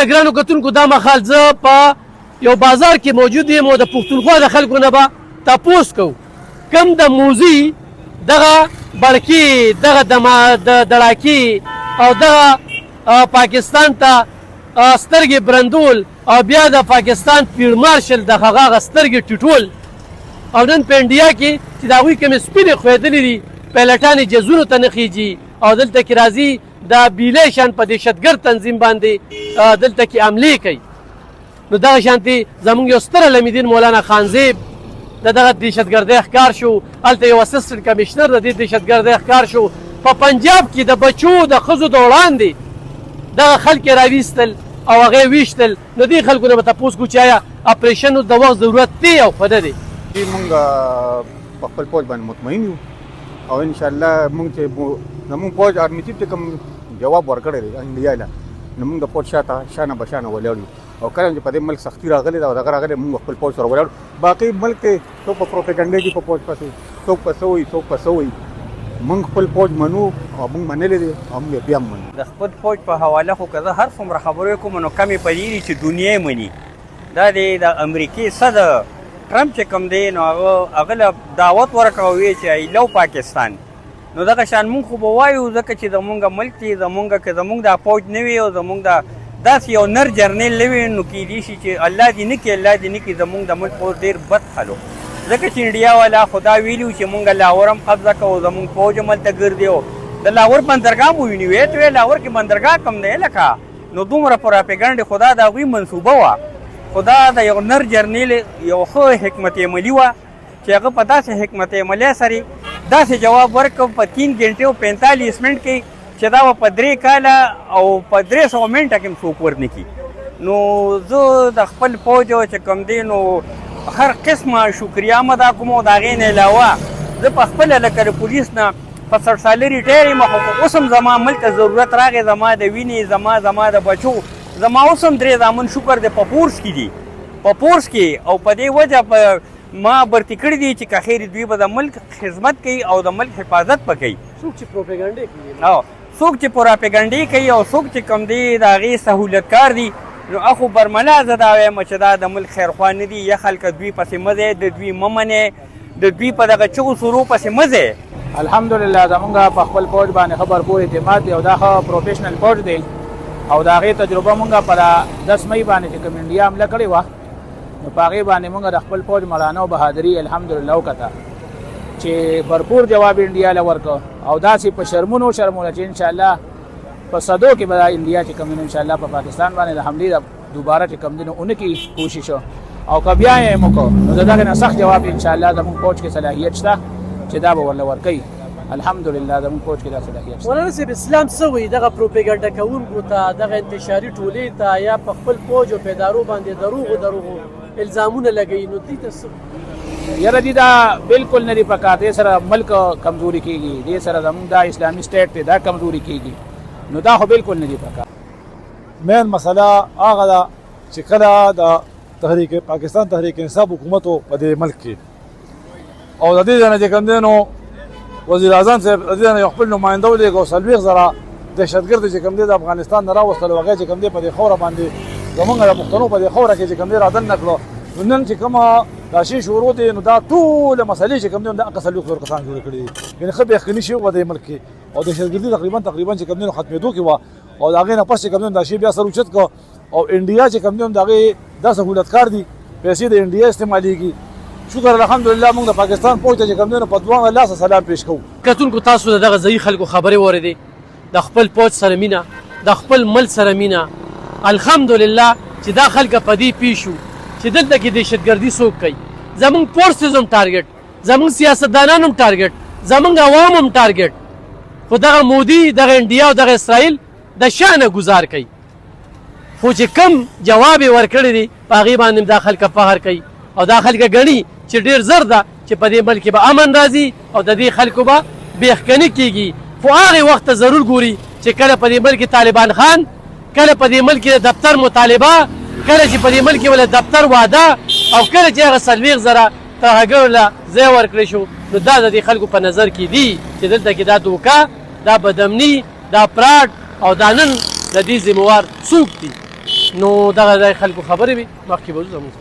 د ګرانو کتونکو دا مهال زه په یو بازار کې موجود یم او د پښتونخوا د خلکو نه به تپوس کوو کوم د موزي دغه بړکې دغه د دړاکې او دغه پاکستان ته سترګې برندول او بیا د پاکستان فیلډ مارشل د هغه سترګې ټیټول او نن په انډیا کې چې د هغوی کومې سپینې خوېدلې دي پیلټانې جزونو ته نه خیږي او دلته کې راځي د بیلی شان په دهشتګرد تنظیم باندې دلته کې حملې کوي نو دغه شانتې زموږ یو ستر علم مولانا خانزیب د دغه دهشتګردۍ ښکار شو هلته یو اسسټنټ کمیشنر د دې دهشتګردۍ ښکار شو په پنجاب کې د بچو د ښځو د وړاندې دغه خلک یې راویستل او هغه ویشتل نو دې خلکو نه به تپوس کوو چې آیا اپریشن د وخت ضرورت دی او که نه دی مونږ په خپل پوځ باندې مطمئن یو او انشاءالله مونږ چې زمونږ پوځ آرمي چیف چې کوم جواب ورکړی دی انډیا له نو مونږ د پوځ شاته شانه بشانه ولاړ یو او کله چې په دې ملک سختي راغلې ده او دغه راغلی مونږ خپل پوځ سره ولاړ باقي ملک کې څوک په پروپیګنډې کې په پوځ پسې څوک په څه وایي څوک په څه وایي مونږ خپل فوج منو او مونږ منلی دی او مونږ بیا هم منو د خپل فوج په حواله خو که زه هر څومره خبرې کوم نو کمې په دې دي چې دنیا یې مني دا دی د امریکې صدر ټرمپ چې کوم دی نو هغه له دعوت ورکړه ویې چې آی لو پاکستان نو دغه شان مونږ خو به وایو ځکه چې زمونږ ملک دی زمونږ که زمونږ دا فوج نه وي او زمونږ دا داسې یو نر جرنیل نه وي نو کیدای شي چې الله دې نه کړي الله دې نه کړي زمونږ د ملک فوج ډېر بد حال و ځکه چې انډیا والا خدا ویلي چې مونږ لاهور هم قبضه کوو زمونږ فوج هم هلته ګرځي او د لاهور بندرګاه مو ویني ویې ته لاهور کې بندرګاه کم دی لکه نو دومره پراپیګنډې خدا د هغوی منصوبه وه خدا د یو نر جرنیل یو ښه حکمت عملي وه چې هغه په داسې حکمت عملۍ سره داسې جواب ورکړ په 3 غنټې او 45 منټ کې چې دا به په 3 کاله او په 300 منټه کې هم څوک ورنه کړي نو زه د خپل فوج چې کوم دی نو هر قسمه شکریه مدا کوم او د هغې نه علاوه زه په خپله لکه د پولیس نه په 60 سالي ریټایر یم خو اوس هم زما ملک ته ضرورت راغی زما د وینې زما د بچو زما اوس هم 3 زامن شکر دی په فورس کې دي په فورس کې او په دې وجه ما برتي کړي دي چې که خیر دوی به د ملک خدمت کوي او د ملک حفاظت به کوي څوک چې پروپیګنډې کوي او څوک چې پروپیګنډې کوي او څوک چې کوم دی د هغې سهولتکار دي نو اخو برملا زه دا وایم چې دا د ملک خیرخوا نه دي یا خلکه دوی پسې مه ځئ د دوی مه منې د دوی په دغه چغو سورو پسې مه ځئ الحمدلله زمونږ په خپل فوج باندې ښه بھرپور اعتماد دی او دا ښه پروفیشنل فوج دی او د هغې تجربه مونږ په 10 مۍ باندې چې کوم انډیا حمله کړې وه نو په هغې باندې مونږ د خپل فوج مړانه او بهادري الحمدلله وکړه چې بھرپور جواب انډیا له ورکړه او داسې په شرمونو چې انشاءالله په صدو کې به انډیا چې کوم انشاءالله په پاکستان باندې د حملې د دوباره چې کوم دي نو اونکي کوشش او که بیا یې وکړو نو د دغه نه سخت جواب انشاءالله زموږ فوج کې صلاحیت شته چې دا به ورله ورکوي الحمدلله زموږ فوج کې دا صلاحیت شته مولانا صاحب اسلام څه وایي دغه پروپیګنډه کوونکو ته دغه انتشاري ټولۍ ته یا په خپل فوج او پیدارو باندې دروغو الزامونه لګوي نو دوی ته څه یاره دي دا بالکل نه دي پکار دې سره ملک کمزوري کېږي دې سره زموږ دا اسلامي سټیټ دی دا کمزوري کېږي نو دا خو بالکل نه دي پکار مین مسله هغه ده چې کله د پاکستان تحریک انصاف حکومت په دې ملک کې او د دې ځای نه چې کوم دی نو وزیر اعظم صاحب د دې نه یو خپل نماینده ولېږه 40,000 دهشتګرد چې کوم دی د افغانستان نه راوستل هغه چې کوم دی په دې خوره باندې زمونږ د پښتنو په دې خوره کې چې کوم دی رادننه کړو نو نن چې کومه دا شی شروع دی نو دا ټوله مسلې چې کوم دی د 40,000 کسان جوړ کړي دي یعنې ښه بېخکني شی و د دې ملک کې او دهشتګردي تقریبا چې کوم دی نو ختمېدو کې وه او د هغې نه پس چې کوم دی دا شی بیا سر اوچت کړه او انډیا چې کوم دی د هغې دا سهولتکار دي پیسې د انډیا استعمالېږي شکر الحمدلله موږ د پاکستان فوج ته چې کوم دی نو په دوه لاسه سلام پیش کوو کتونکو تاسو د دغه ځایي خلکو خبرې واورېدې د خپل فوج سره مینه د خپل ملک سره مینه الحمدلله چې دا خلک په دې پوه شو چې دلته کې دهشتګردي څوک کوي زمونږ فورسز هم ټارګېټ زمونږ سیاستدانان هم ټارګېټ زمونږ عوام هم ټارګېټ خو دغه مودي دغه انډیا او دغه اسرائیل د شانه ګزار کوي خو چې کم جواب یې ورکړی دی په هغې باندې دا خلکه فخر کوي او دا خلکه ګڼي چې ډېر زر ده چې په دې ملک کې به امن راځي او د دې خلکو به بېخکني کېږي خو هغې وخت ته ضرور ګوري چې کله په دې ملک کې طالبان خان کله په دې ملک کې د دفتر مطالبه کله چې په دې ملک کې ول دفتر واده او کله چې هغه 40,000 ترهګرو له ځای ورکړی شو نو دا د دې خلکو په نظر کې دي چې دلته کې دا دوکه دا بدامني دا پراټ او دا نن د دې ذمهوار څوک دي نو دغه ځای خلکو خبرې وي مخکې به ځو زموږ